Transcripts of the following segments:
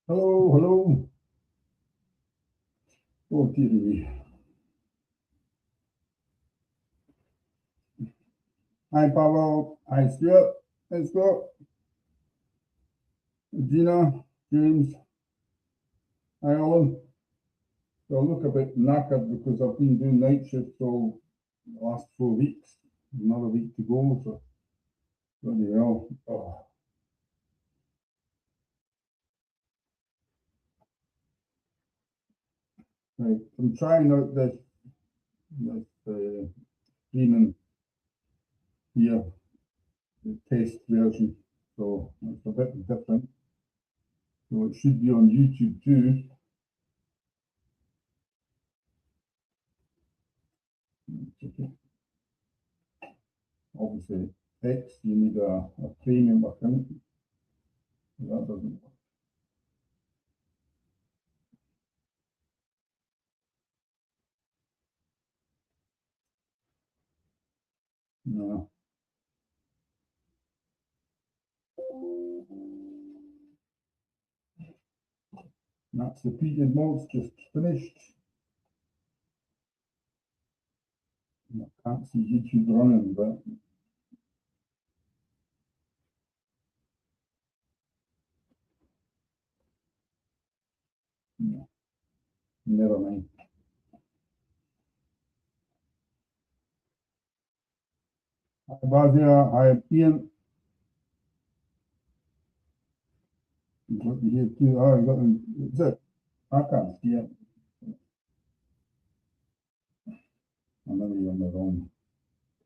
Hello, hello. Oh, dearie me. Hi, Pavel. Hi, Stuart. Let's go. Gina, James. Hi, Alan. So I look a bit knackered because I've been doing night shifts all the last 4 weeks. Another week to go, so bloody hell. Oh. Right. I'm trying out this streaming here, the test version. So it's a bit different. So it should be on YouTube too. Obviously, X, you need a premium account. That doesn't work. No. That's the peated malts just finished. I can't see YouTube running, but no, never mind. Hi, Bazia. Hi, Ian. You've got to hear too. Oh, you got them. Is it? I can't see it. I'm maybe on the wrong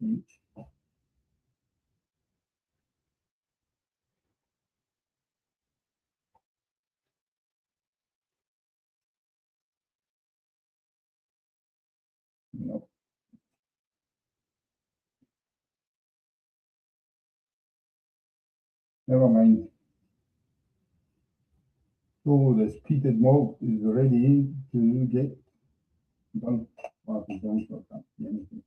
page. No, never mind. So this peated malt is ready to get done. Well, it's done, so I can't see anything.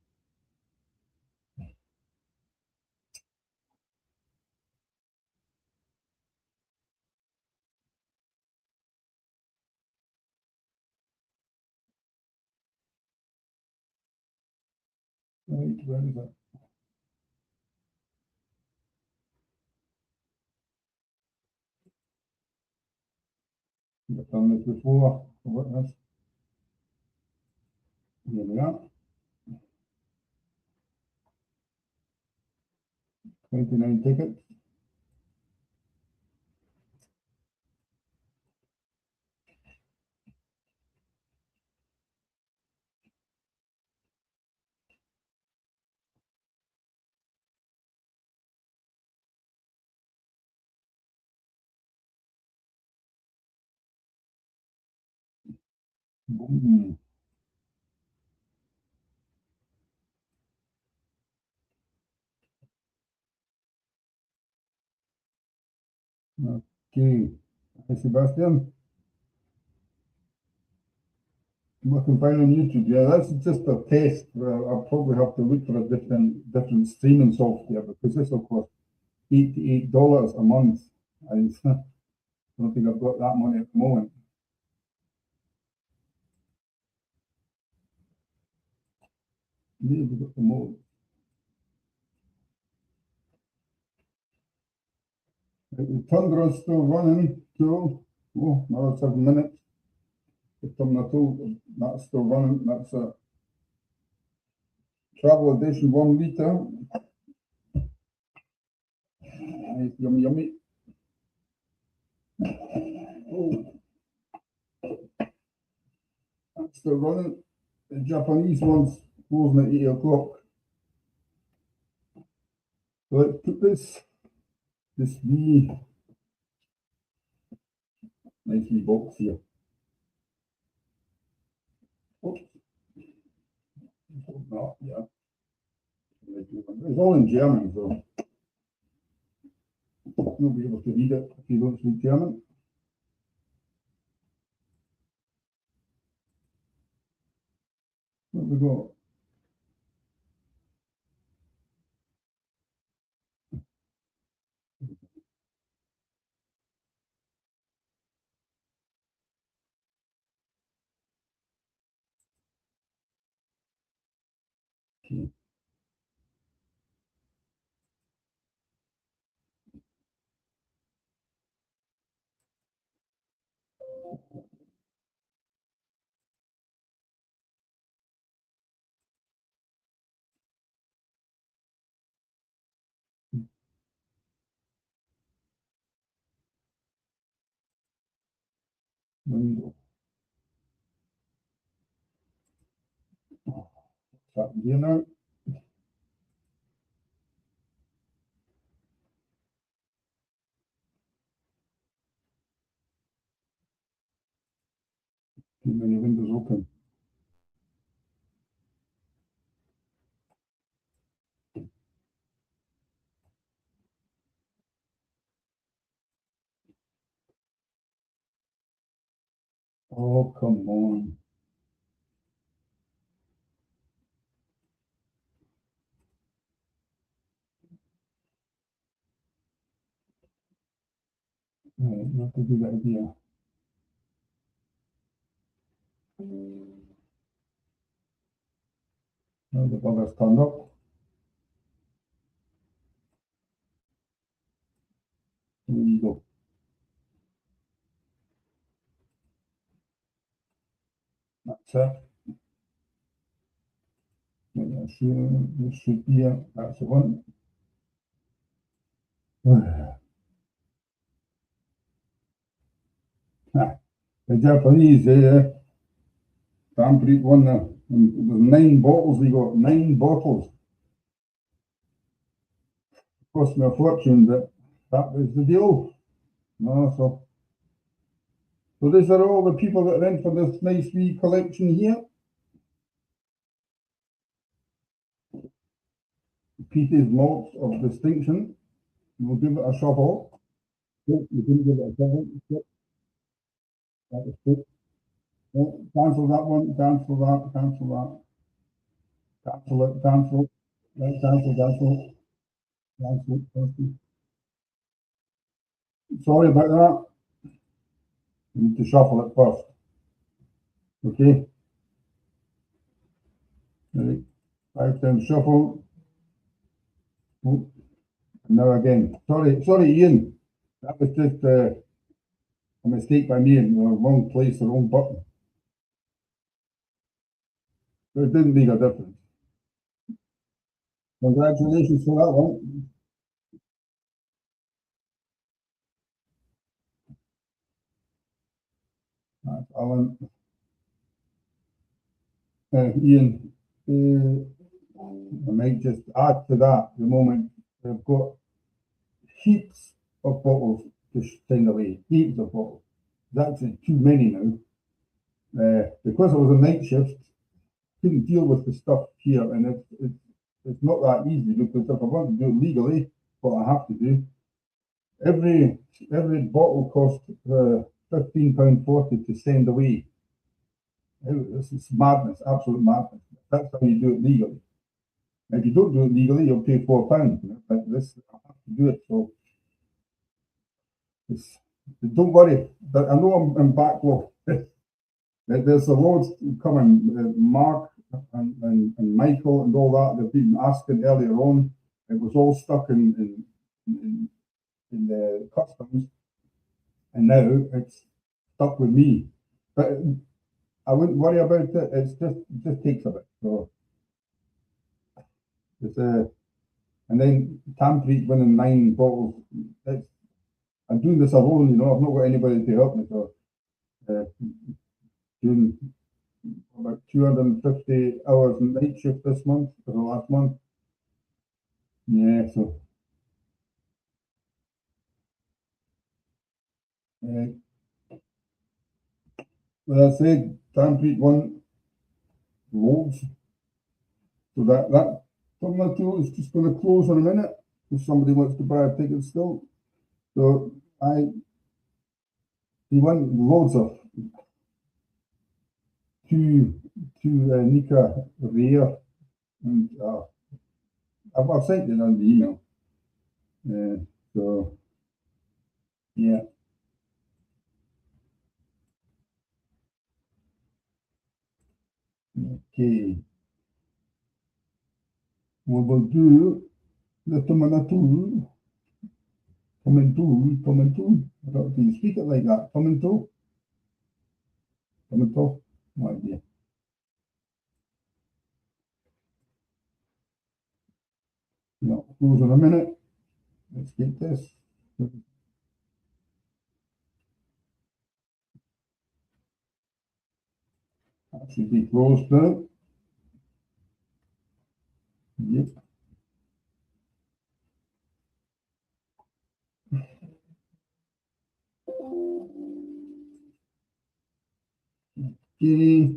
Right, where is it? I've done this before. What this? Here we are. 29 tickets. Boom. Okay. Hi, Sebastian. We can find on YouTube. Yeah, that's just a test. I'll probably have to look for a different streaming software because this will cost $88 a month. I don't think I've got that money at the moment. Maybe we've got the more. The Tundra's still running, so another 7 minutes. The Tomintoul, that's still running. That's a travel edition 1 litre. Nice, yummy, yummy. Oh, that's still running. The Japanese one's closing at 8 o'clock. So let's put this wee nice wee box here. Oops. No, yeah. It's all in German, so you'll be able to read it if you don't speak German. What have we got? Okay. Window. That here now. Too many windows open. Oh, come on. Right, not a good idea. Now the bugger's turned up. There you go. That's it. This should be it. That's the one. The Japanese, Tampere won the 9 bottles. We got 9 bottles. Cost me a fortune, but that was the deal. No, so these are all the people that went for this nice wee collection here. Peated Malts of Destinction. We'll give it a shuffle. Yep, you didn't give it a shuffle. Yep. That was good. Oh, cancel that one, cancel that, cancel that. Cancel it, cancel. Right, cancel, cancel. Cancel, cancel. Sorry about that. You need to shuffle it first. Okay. Right. 5 times shuffle. Oh, now again. Sorry, Ian. That was just a mistake by me in the wrong place, the wrong button. But it didn't make a difference. Congratulations for that one. That's Alan. Ian, I might just add to that the moment we've got heaps of bottles to send away, heaps of bottles. That's too many now. Because it was a night shift, couldn't deal with the stuff here, and it's not that easy because if I want to do it legally, what I have to do, every bottle costs £15.40 to send away. It's madness, absolute madness. That's how you do it legally. If you don't do it legally, you'll pay £4. But this, I have to do it. So don't worry. I know I'm backlog. There's a loads coming. Mark and Michael and all that. They've been asking earlier on. It was all stuck in the customs, and now it's stuck with me. But I wouldn't worry about it. It just takes a bit. So it's and then Tampere winning 9 bottles. I'm doing this alone, I've not got anybody to help me. So doing about 250 hours night shift this month for the last month. Yeah, so well, I said Tampere won loads. So that Tomintoul is just going to close in a minute if somebody wants to buy a ticket still. So he won loads of two Nikka rare, and I've sent it on the email. So yeah. Okay. we will do the Tomintoul. Tomintoul. I don't know if you speak it like that. Tomintoul. No idea. No, close in a minute. Let's get this. That should be closed now. Yep. Okay.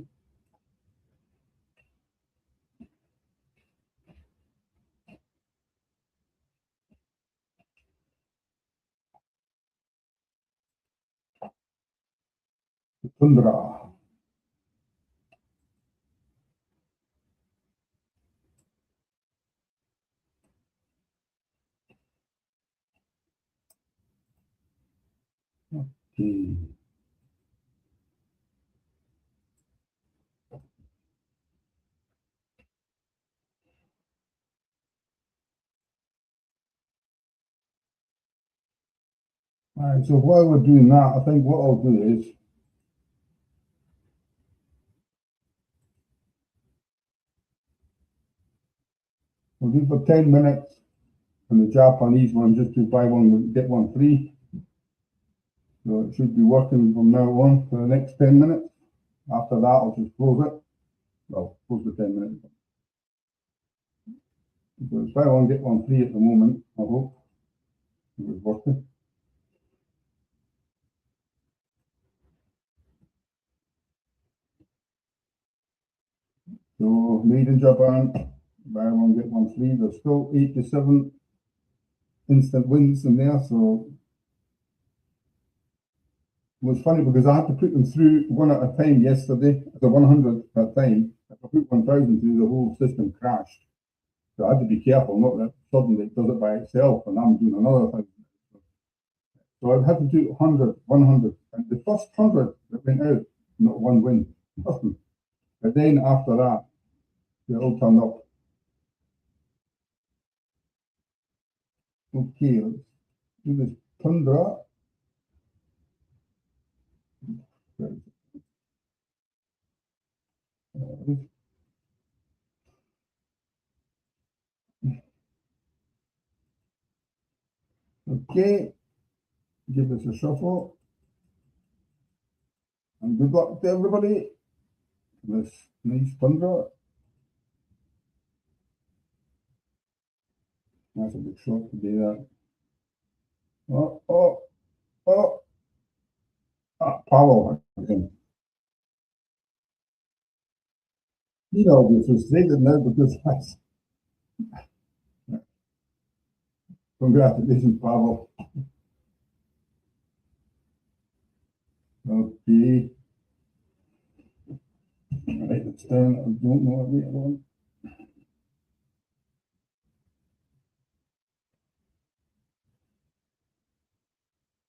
Tundra. Okay. All right, so while we're doing that, I think what I'll do is we'll do for 10 minutes and the Japanese one, just to buy one, get one free. So it should be working from now on for the next 10 minutes. After that, I'll just close it. Well, close the 10 minutes. So it's buy one, get one free at the moment, I hope. It was working. So made in Japan, buy one, get one free. There's still 87 instant wins in there, so it was funny because I had to put them through one at a time yesterday, the 100 at a time. If I put 1,000 through, the whole system crashed. So I had to be careful, not that suddenly it does it by itself and I'm doing another thing. So I had to do 100, 100. And the first 100 that went out, not one win. Nothing. But then after that, they all turned up. Okay, let's do this Tundra. Okay, give this a shuffle. And good luck to everybody. This nice Tundra. That's a big shot to do that. Powell again. You know, this is frustrated now because that's congratulations, Pavel. Okay. Write it down. I don't know what we are on.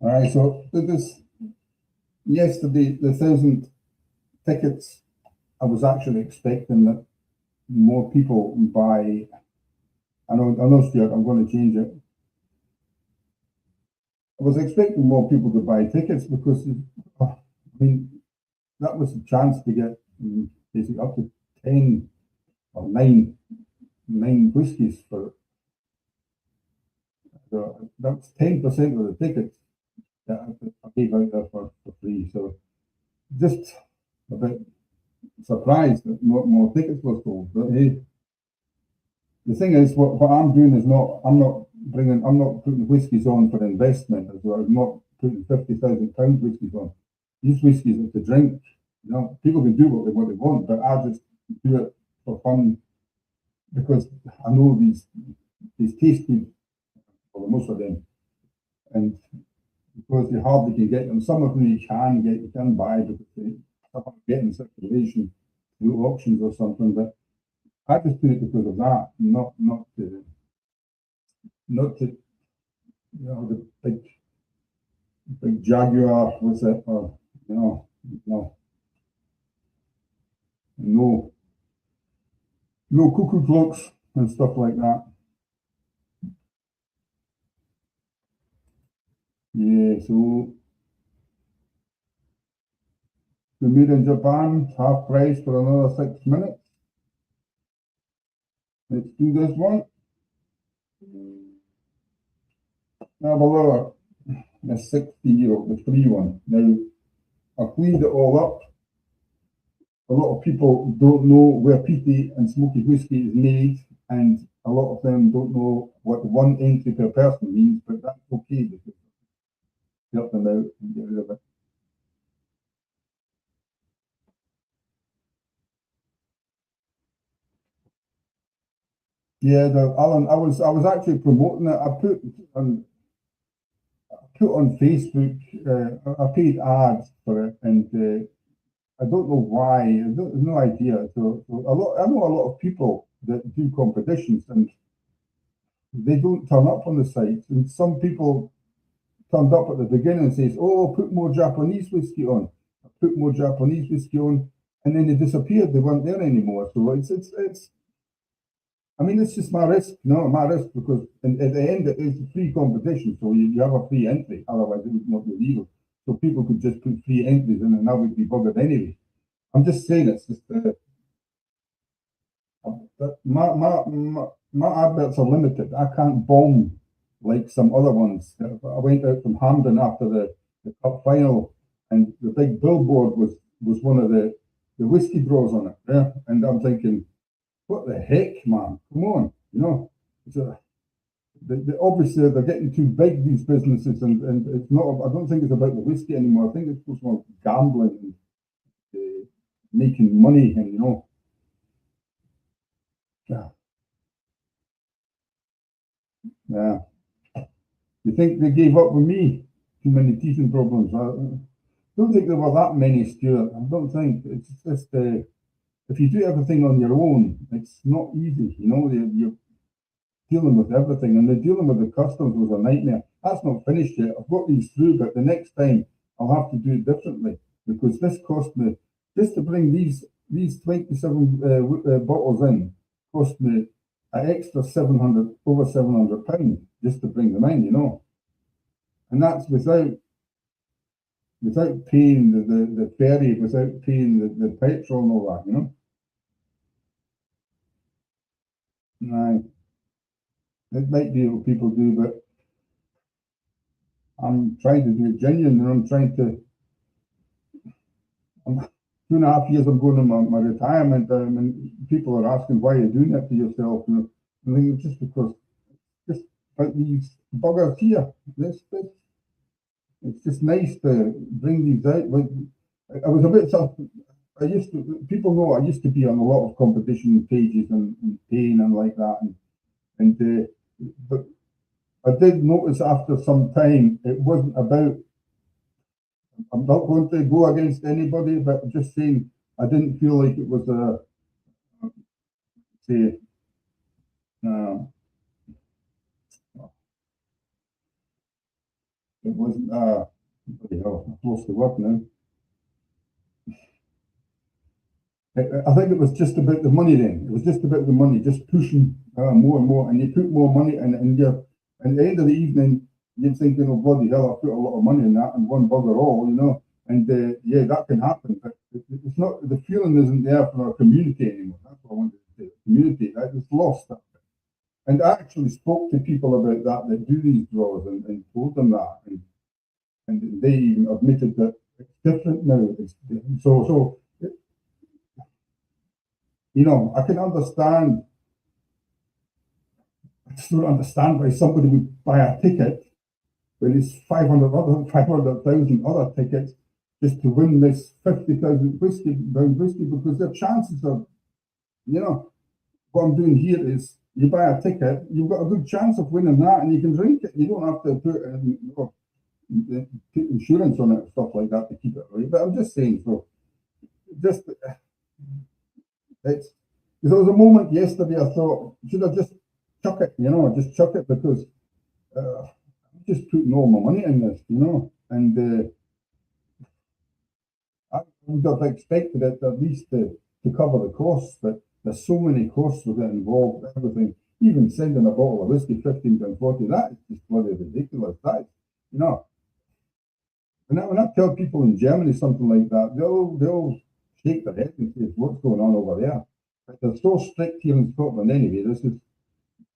All right, so this yesterday, the 1,000 tickets, I was actually expecting that more people buy. I know, Stuart, I'm going to change it. I was expecting more people to buy tickets because, I mean, that was a chance to get basically up to 10 or nine whiskies for. So that's 10% of the tickets that I gave out there for free. So just a bit surprised that not more tickets were sold. But hey, the thing is, what I'm doing is I'm not putting whiskies on for investment as well. I'm not putting £50,000 whiskies on. These whiskies are to drink. You know, people can do what they want, but I just do it for fun because I know these taste good, for most of them, and because you hardly can get them. Some of them you can buy because they get in circulation through auctions or something. But I just do it because of that, not to the big Jaguar was it or no cuckoo clocks and stuff like that. Yeah, so the made in Japan, half price for another 6 minutes. Let's do this one. Aberlour, the 60-year-old, the free one. Now, I cleaned it all up. A lot of people don't know where peaty and smoky whiskey is made, and a lot of them don't know what 1 entry per person means, but that's okay because help them out and get rid of it. Yeah, Alan, I was actually promoting it. I put on Facebook. I paid ads for it, and I don't know why. I have no idea. So I know a lot of people that do competitions, and they don't turn up on the sites. And some people turned up at the beginning and says, "Oh, put more Japanese whiskey on. Put more Japanese whiskey on," and then they disappeared. They weren't there anymore. So it's. I mean, it's just my risk, my risk, because at the end it is a free competition, so you have a free entry. Otherwise, it would not be legal. So people could just put free entries in, and that would be buggered anyway. I'm just saying it's just my adverts are limited. I can't bomb like some other ones. I went out from Hampden after the cup final, and the big billboard was one of the whiskey draws on it. Yeah, and I'm thinking, what the heck, man? Come on, obviously they're getting too big, these businesses, and it's not. I don't think it's about the whiskey anymore. I think it's just more gambling and making money, and yeah. Yeah. You think they gave up with me? Too many teething problems. I don't think there were that many, Stuart. I don't think. It's just if you do everything on your own, it's not easy. You're dealing with everything, and the dealing with the customs was a nightmare. That's not finished yet. I've got these through, but the next time I'll have to do it differently because this cost me just to bring these 27 bottles in cost me an extra over £700 just to bring them in, and that's without paying the ferry, without paying the petrol and all that, Aye. It might be what people do, but I'm trying to do it genuine, and I'm 2.5 years I'm going to my retirement, and people are asking why you're doing it to yourself. I think it's just because just like these buggers here. It's just nice to bring these out. Like I was a bit people know I used to be on a lot of competition pages and paying and like that, and but I did notice after some time it wasn't about. I'm not going to go against anybody, but I'm just saying I didn't feel like it was say, it wasn't bloody hell, I'm close to work now. I think it was just about the money then. It was just about the money, just pushing more and more, and you put more money, and you're at the end of the evening, you're thinking, oh bloody hell, I put a lot of money in that, and one bugger all, and yeah, that can happen, but it's not, the feeling isn't there for our community anymore. That's what I wanted to say. Community, it's lost. And I actually spoke to people about that do these draws, and told them that, and they even admitted that it's different now. So I can understand. I just don't understand why somebody would buy a ticket when it's 500,000 other tickets just to win this 50,000 whiskey because their chances are, what I'm doing here is you buy a ticket, you've got a good chance of winning that, and you can drink it. You don't have to put insurance on it and stuff like that to keep it right. But I'm just saying, so just it's. There was a moment yesterday I thought, should I just chuck it, just chuck it because I'm just putting all my money in this, and I would have expected it at least to cover the costs, but There's so many costs that get involved, everything. Even sending a bottle of whiskey, £15.40, that is just bloody ridiculous. That is, you know, when I tell people in Germany something like that, they'll shake their head and say, what's going on over there? But they're so strict here in Scotland anyway.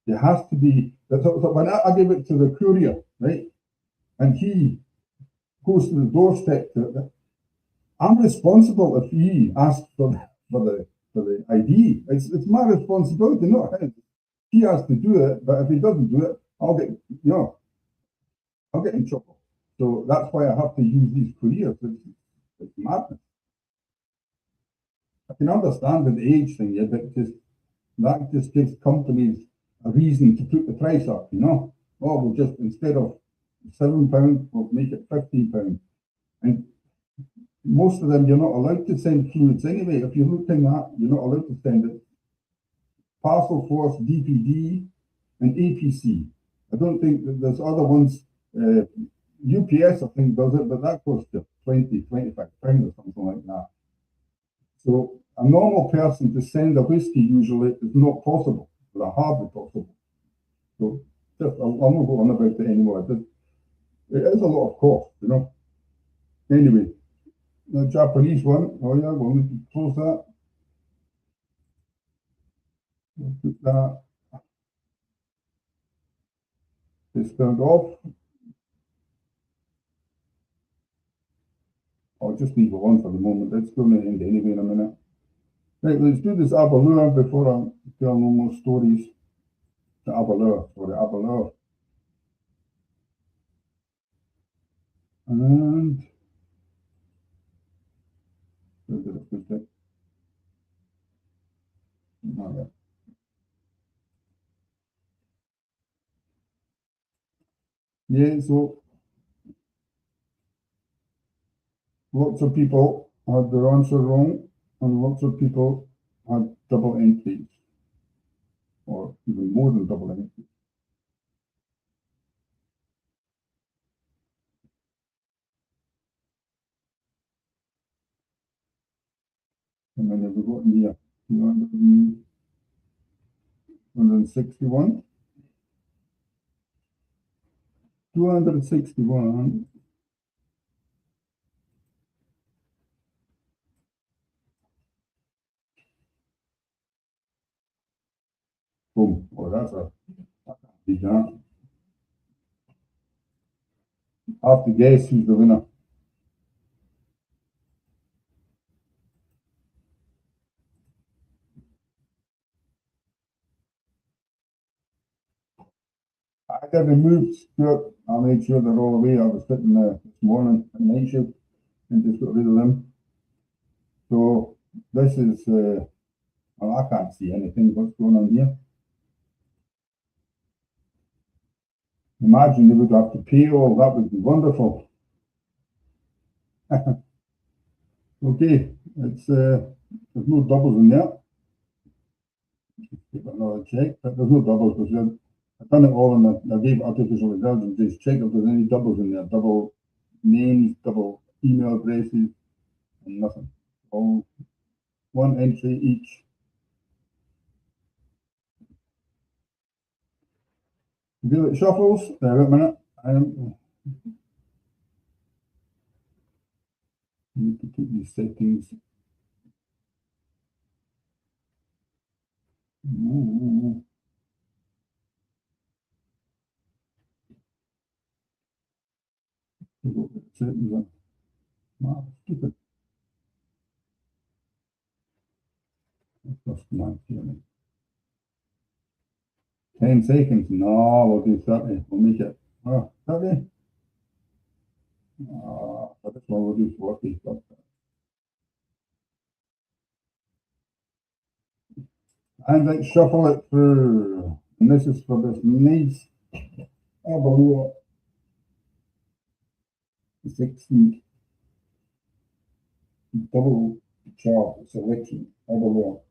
There has to be, so when I give it to the courier, right, and he goes to the doorstep to it, I'm responsible if he asks for the ID. It's my responsibility, not his. He has to do it, but if he doesn't do it, I'll get in trouble. So that's why I have to use these couriers. It's madness. I can understand the age thing, yeah, but that just gives companies a reason to put the price up, you know. Oh, we'll just, instead of £7, we'll make it £15. And most of them, you're not allowed to send fluids anyway. If you're looking at, you're not allowed to send it. Parcel Force, DPD, and APC. I don't think that there's other ones. UPS, I think, does it, but that costs you £25 or something like that. So a normal person to send a whiskey usually is not possible, or hardly possible. So just, I'll not go on about it anymore. It is a lot of cost, you know. Anyway, the Japanese one, oh yeah, we'll need to close that. We'll put that. It's turned off. I'll just leave it on for the moment. It's going to end anyway in a minute. Right, let's do this Aberlour before I tell no more stories. The Aberlour. And where did I put it? Oh, yeah, so lots of people had their answer wrong, and lots of people had double entries, or even more than double entries. And then we've got in here 261. 261. Boom. Oh, that's a big that. I have to guess who's the winner. I got removed Stuart. I made sure they're all away. I was sitting there this morning at night shift and just got rid of them. So this is, well, I can't see anything. What's going on here? Imagine they would have to pay all. That would be wonderful. Okay, it's there's no doubles in there. Give it another check, but there's no doubles because I've done it all and I gave artificial intelligence. Just check if there's any doubles in there. Double names, double email addresses, and nothing. All one entry each. Do it shuffles. Wait a minute. I need to put these settings. Ooh. Settings on. Wow, stupid. That's my feeling. 10 seconds. No, we'll do 30. We'll make it. Oh, 30. For this one, we'll do 40. And let's shuffle it through. And this is for this nice Aberlour 16 double chart selection. Aberlour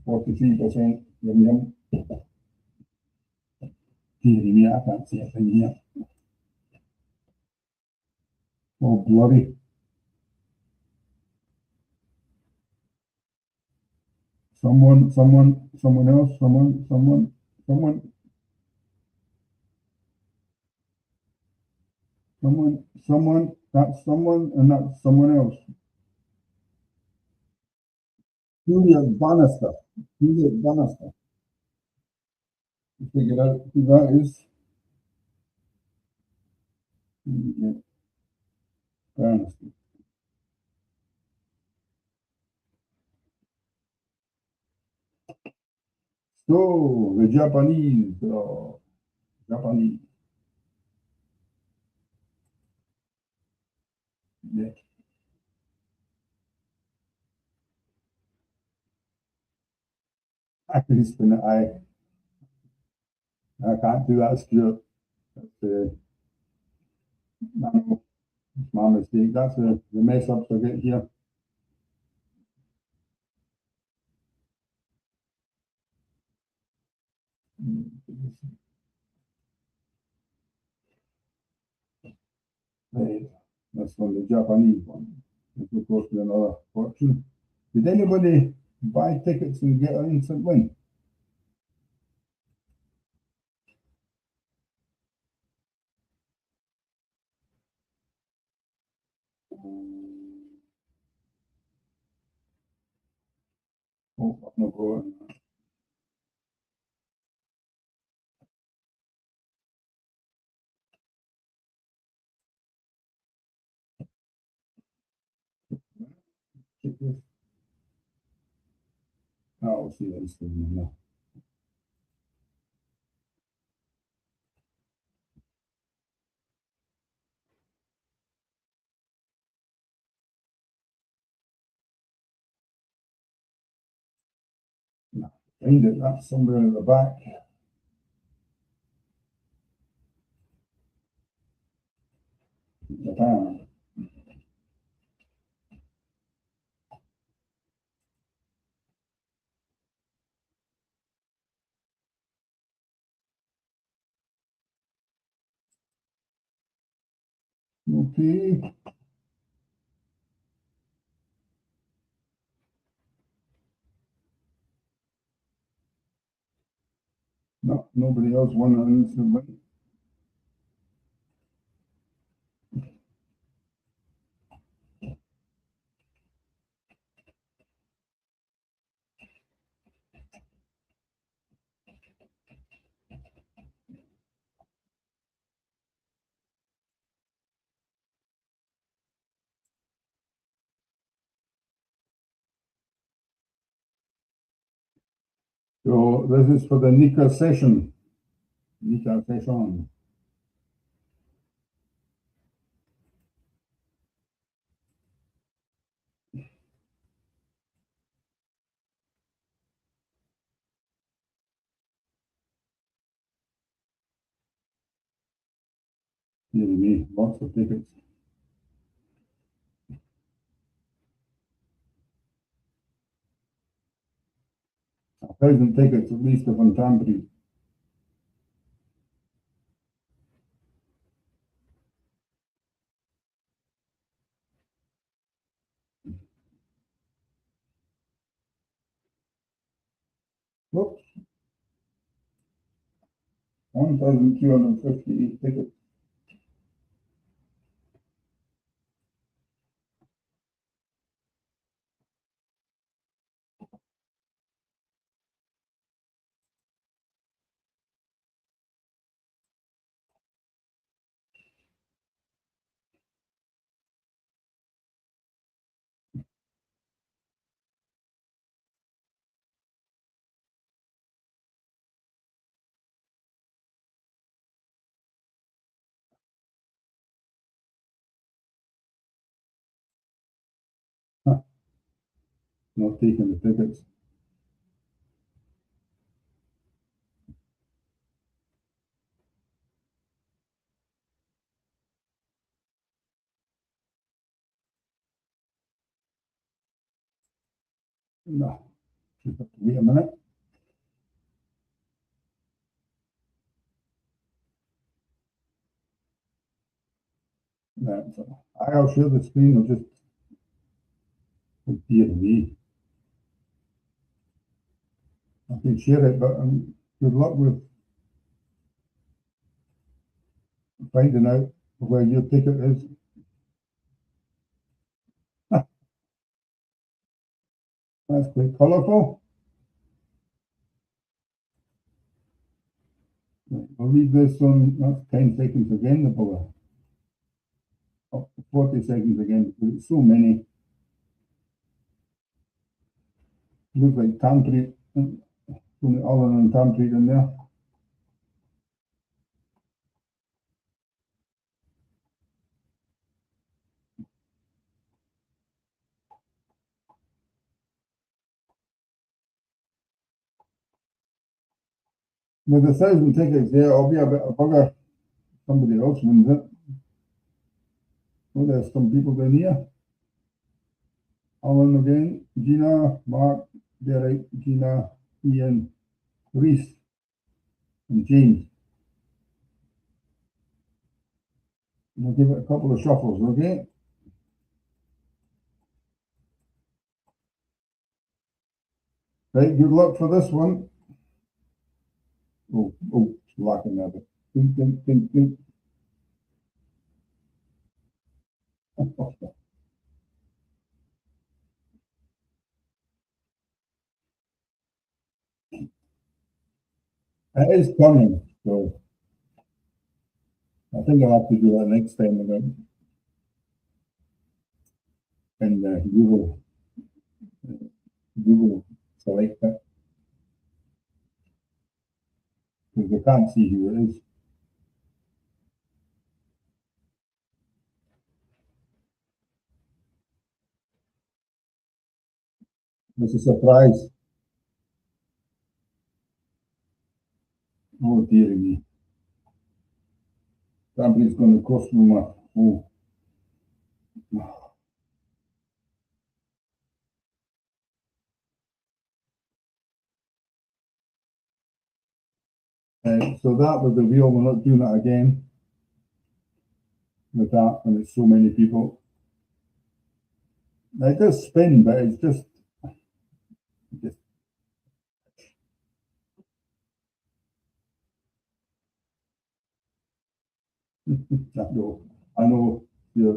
43%. Yum yum. Dearie me, I can't see a thing here. Oh, bloody. Someone else, someone, that's someone, and that's someone else. Juliet Bannister. Juliet Bannister. Figure out who that is. Juliet Bannister. So, the Japanese. Japanese. Yeah. I can spin it. I can't do that, Stuart. That's my mistake. That's the mess ups I get here. Right. That's one, the Japanese one. This will cost me another fortune. Did anybody buy tickets and get an instant win? Oh, I'm not going. Check this. I'll see this thing now. Find it, that's somewhere in the back. Japan. Okay. No, nobody else won an instant win. So this is for the Nikka session. Nikka session. Dear me, lots of tickets. 1,000 tickets at least of Tundra. Whoops. 1,258 tickets. Huh. Not taking the tickets. No. Just have to wait a minute. Right, so I'll share the screen. I'll just, oh dear me. I can share it, but good luck with finding out where your ticket is. That's quite colourful. I'll leave this on, that's 10 seconds again, the bugger. Up to 40 seconds again, because it's so many. Looks like Tampere, only Ireland and Tampere in there. With 1,000 tickets there, I'll be a bit of a bugger. Somebody else wins it. Oh, there's some people down here. Alan again, Gina, Mark, Derek, Gina, Ian, Reese, and James. We'll give it a couple of shuffles, okay? Right, good luck for this one. Oh, lacking there. Think. It is coming, so I think I'll have to do that next time again. And Google select it, because they can't see who it is. It's a surprise. Oh dearie me. Somebody's going to cost me my. Oh. So that was the wheel. We're not doing that again with that when it's so many people. It does spin, but it's just I know, yeah.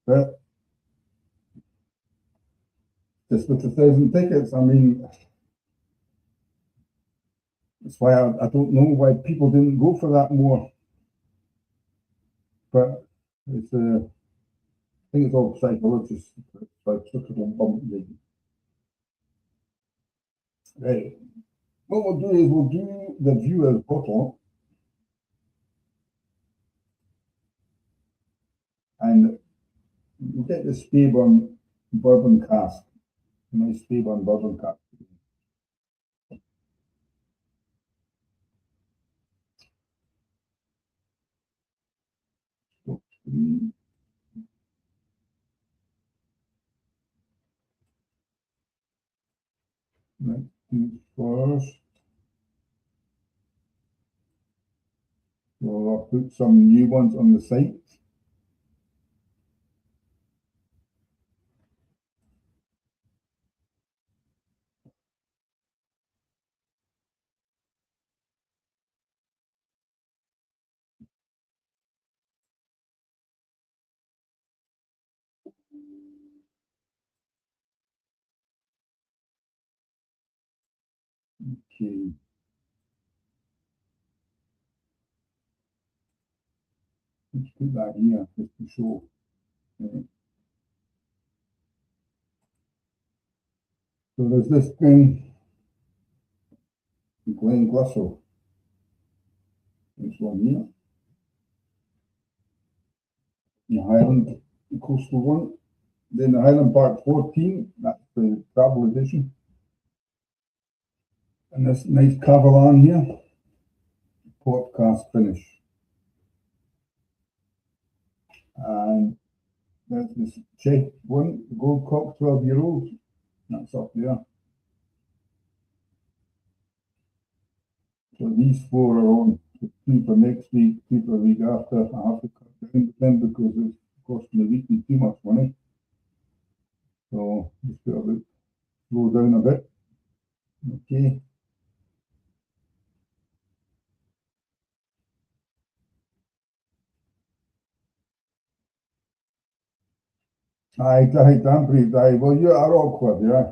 But just with 1,000 tickets, I mean, that's why I don't know why people didn't go for that more. But it's I think it's all psychological, right. What we'll do is we'll do the viewer's bottle, and we'll get the Speyburn Bourbon Cask. Nice Speyburn Bourbon Cask. Let's do first. So I'll put some new ones on the site. Okay. Let's put that here just to show. Okay. So there's this thing, Glen Glasgow. This one here. The Highland Coastal one. Then the Highland Park 14, that's the travel edition. And this nice Cavalan here, port cask finish. And there's this Czech one, Gold Cock 12-year-old. That's up there. So these four are on. Two for next week, two for the week after. I have to cut down them because it's costing the weekly too much money. So just got to slow down a bit. Okay. Aye, Dunbury, aye. Well, you are awkward, yeah.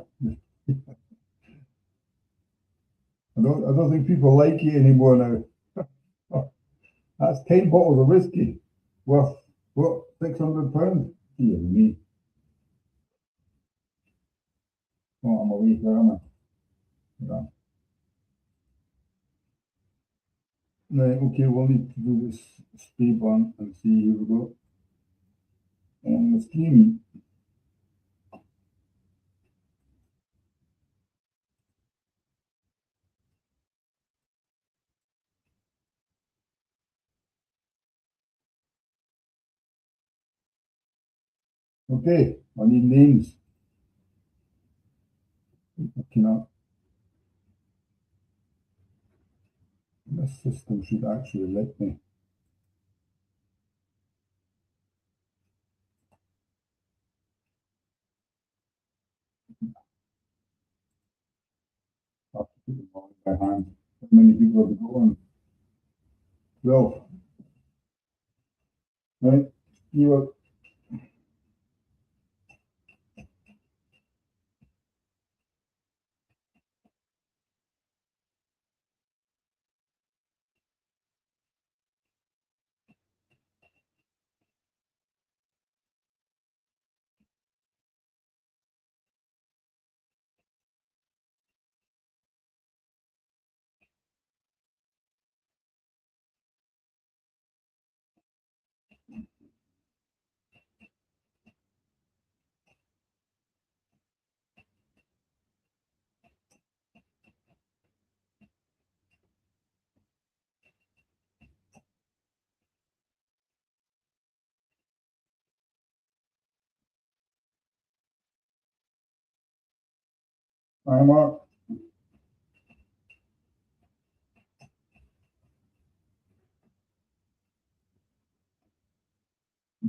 I don't think people like you anymore now. That's 10 bottles of whiskey worth, what, £600? Dear me. Oh, I'm away there, am I? Yeah. Right, okay, we'll need to do this Speyburn and see. Here we go. On the stream. Okay, I need names. I cannot. This system should actually let me. I have to put them all in my hand. How many people have going? 12. Right? You are, I'm up.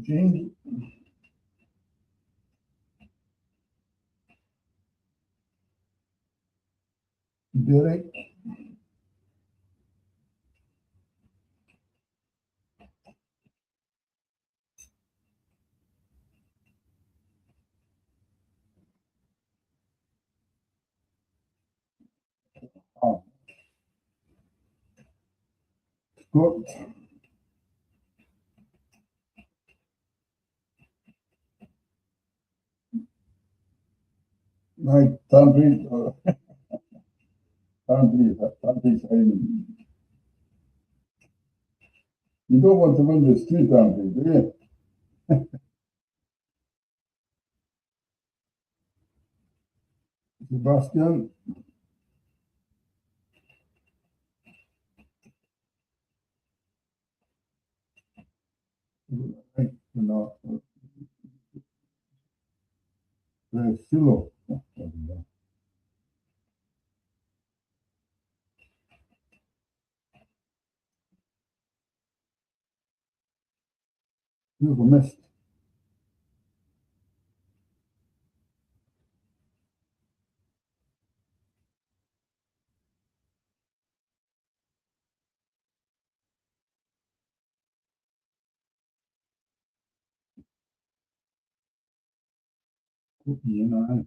James, Derek, oh, Scott, right, Tanvi, Tanvi Simon. You don't want to win this too, Tanvi, do you? Sebastian, right, no, Silo. You missed. You know,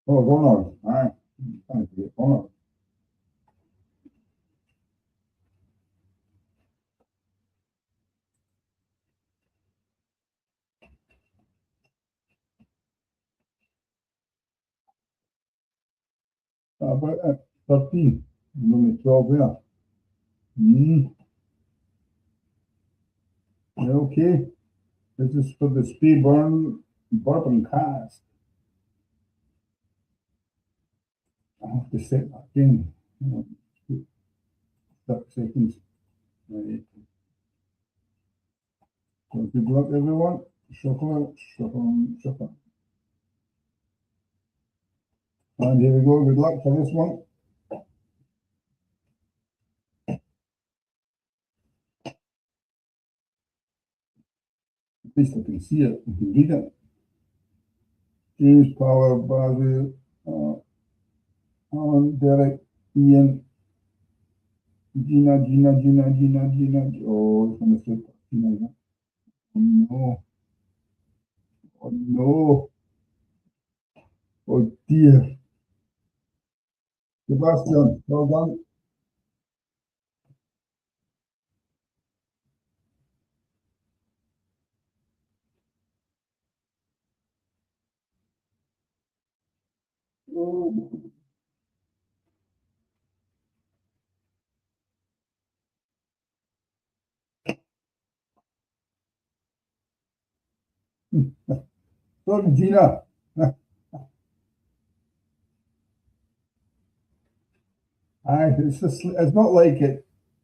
oh, Ronald, aye, thank you, Ronald. About 13, only 12 there. Mm. Yeah, okay, this is for the Speyburn Bourbon Cask. I have to set that again. 30 seconds. Right. So good luck, everyone. Shuffle, shuffle, shuffle. And here we go, good luck for this one. At least I can see it, I can read it. James, Power, Basil, Alan, Derek, Ian, Gina. Oh, it's going to slip. Gina. Oh no. Oh no. Oh dear. Sebastian, well done. Oh. Sorry, Gina. It's not like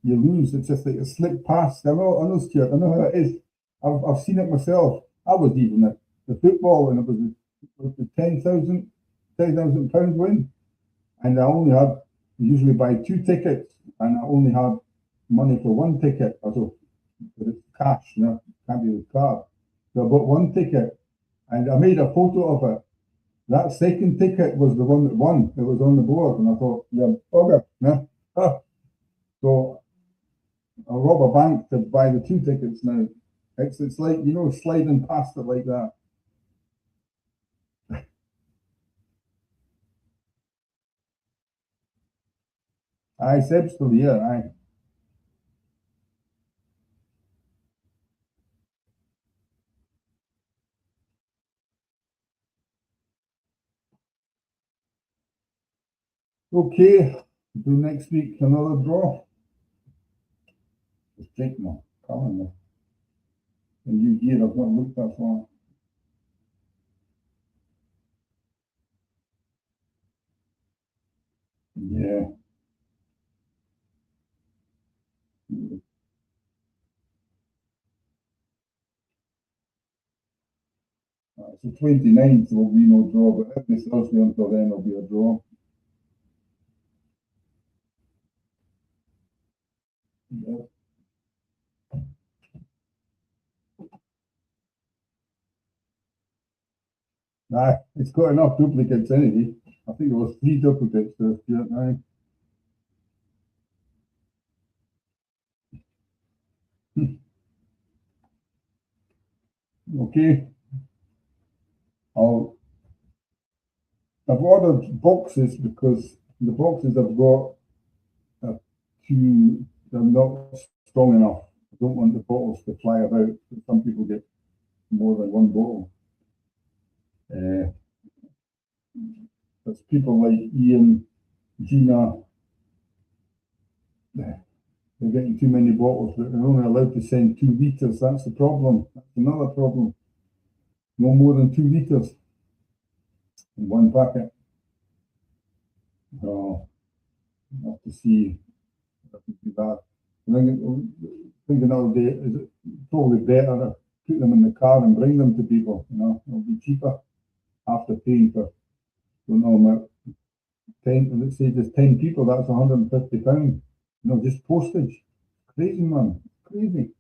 you lose. It's just like it slipped past. I know, Stuart. I know how it is. I've seen it myself. I was even at the football, and it was the £10,000 win, and I only had usually buy 2 tickets, and I only had money for 1 ticket. Also, but it's cash, can't be with card. So I bought 1 ticket, and I made a photo of it. That second ticket was the one that won. It was on the board, and I thought, yeah, bugger, So I'll rob a bank to buy the 2 tickets now. It's like, sliding past it like that. Aye, Seb's still here, aye. Okay, do next week another draw. Just check my calendar. The new year, I've not looked that far. Yeah. So 29th will be no draw, but every Thursday until then will be a draw. Yeah. Nah, it's got enough duplicates anyway. I think it was 3 duplicates this year. Aye. Okay. I've ordered boxes because the boxes I've got are they're not strong enough. I don't want the bottles to fly about. Some people get more than one bottle. There's people like Ian, Gina, they're getting too many bottles, but they're only allowed to send 2 litres. That's the problem. That's another problem. No more than 2 litres in one packet. Oh, I have to see if I can do that. Thinking that'll be is it probably better to put them in the car and bring them to people. It'll be cheaper after paying for. Don't know about 10. Let's say there's 10 people. That's £150. Just postage. Crazy, man. Crazy.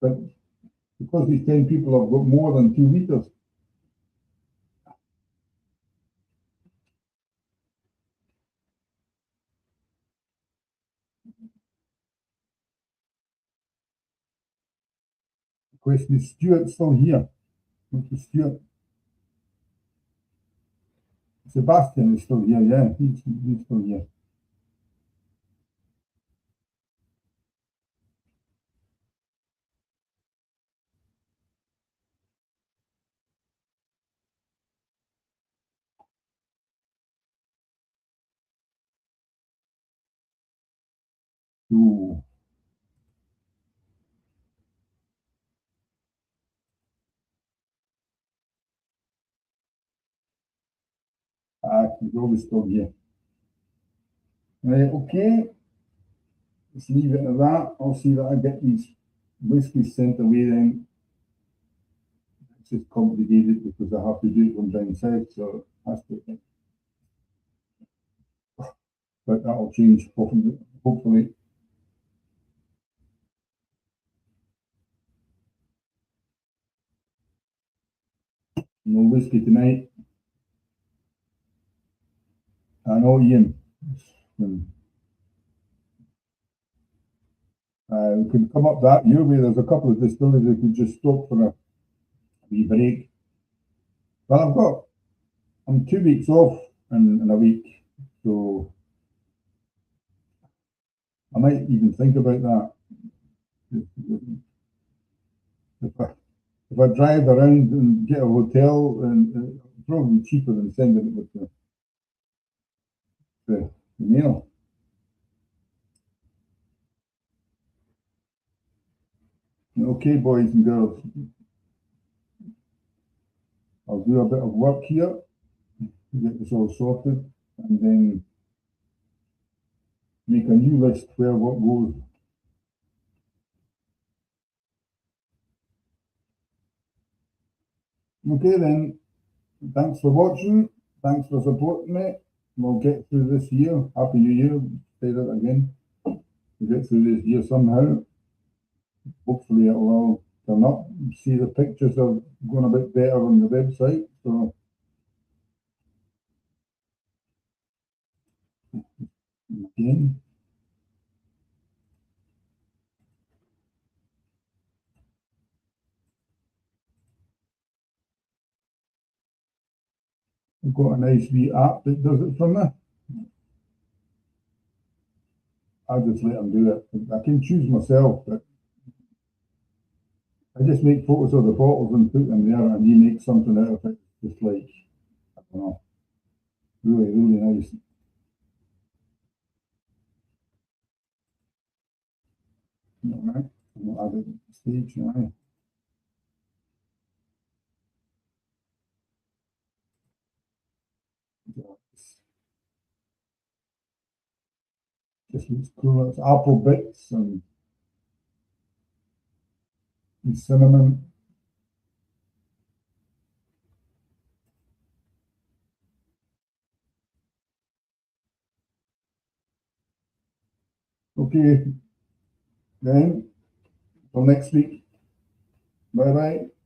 But because these 10 people have got more than 2 litres. The question is, Stuart still here? What's Stuart? Sebastian is still here, yeah. He's still here. So, he's always still here. Right, okay. Let's leave it at that. I'll see that I get these whiskies sent away then. It's just complicated because I have to do it from down south, so fantastic. But that'll change, hopefully. No whiskey tonight. I know, Ian. We could come up that your way. There's a couple of distilleries that could just stop for a wee break. Well, I'm 2 weeks off in a week, so I might even think about that. If I drive around and get a hotel, and probably cheaper than sending it with the mail. Okay, boys and girls, I'll do a bit of work here to get this all sorted, and then make a new list where what goes. Okay then, thanks for watching, thanks for supporting me. We'll get through this year. Happy New Year, say that again. We'll get through this year somehow. Hopefully it will all turn up. See, the pictures are going a bit better on the website, so again. I've got a nice wee app that does it for me. I just let them do it. I can choose myself, but I just make photos of the bottles and put them there, and he makes something out of it. Just like, I don't know, really, really nice. All right, I'll add it to the stage now. Just looks cool. It's apple bits and cinnamon. Okay, then, till next week. Bye bye.